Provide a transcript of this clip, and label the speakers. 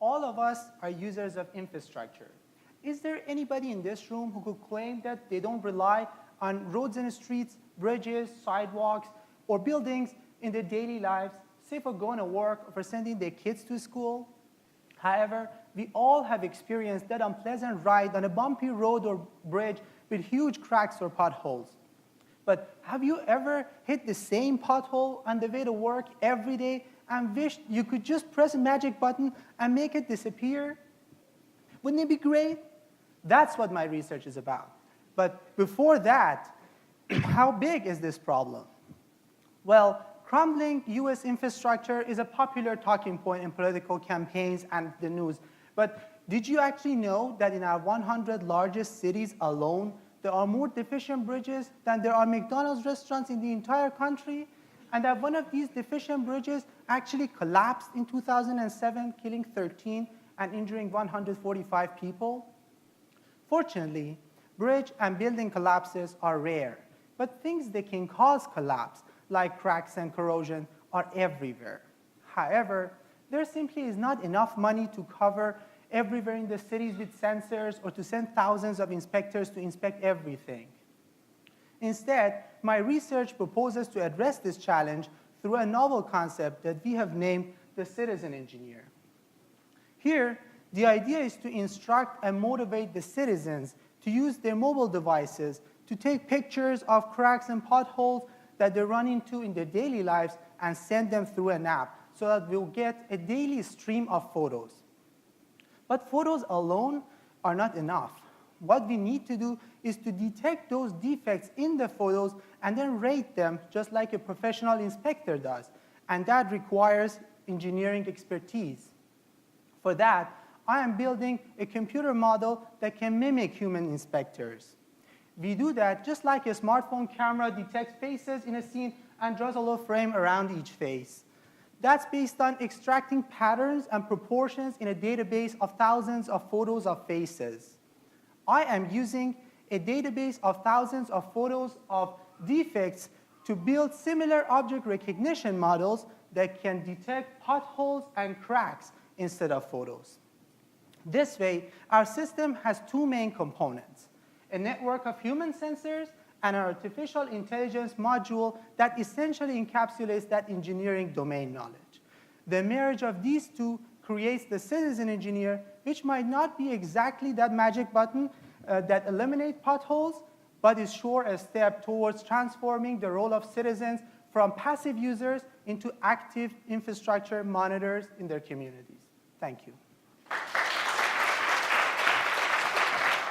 Speaker 1: all of us are users of infrastructure. Is there anybody in this room who could claim that they don't rely on roads and streets, bridges, sidewalks, or buildings in their daily lives, say for going to work or for sending their kids to school? However, we all have experienced that unpleasant ride on a bumpy road or bridge with huge cracks or potholes. But have you ever hit the same pothole on the way to work every day and wished you could just press a magic button and make it disappear? Wouldn't it be great? That's what my research is about. But before that, how big is this problem? Well, crumbling US infrastructure is a popular talking point in political campaigns and the news. But did you actually know that in our 100 largest cities alone, there are more deficient bridges than there are McDonald's restaurants in the entire country? And that one of these deficient bridges actually collapsed in 2007, killing 13 and injuring 145 people? Fortunately, bridge and building collapses are rare, but things that can cause collapse, like cracks and corrosion, are everywhere. However, there simply is not enough money to cover everywhere in the cities with sensors or to send thousands of inspectors to inspect everything. Instead, my research proposes to address this challenge through a novel concept that we have named the citizen engineer. Here, the idea is to instruct and motivate the citizens to use their mobile devices to take pictures of cracks and potholes that they run into in their daily lives and send them through an app so that we'll get a daily stream of photos. But photos alone are not enough. What we need to do is to detect those defects in the photos and then rate them just like a professional inspector does. And that requires engineering expertise. For that, I am building a computer model that can mimic human inspectors. We do that just like a smartphone camera detects faces in a scene and draws a little frame around each face. That's based on extracting patterns and proportions in a database of thousands of photos of faces. I am using a database of thousands of photos of defects to build similar object recognition models that can detect potholes and cracks instead of photos. This way, our system has two main components: a network of human sensors and an artificial intelligence module that essentially encapsulates that engineering domain knowledge. The marriage of these two creates the citizen engineer, which might not be exactly that magic button that eliminates potholes, but is sure a step towards transforming the role of citizens from passive users into active infrastructure monitors in their communities. Thank you.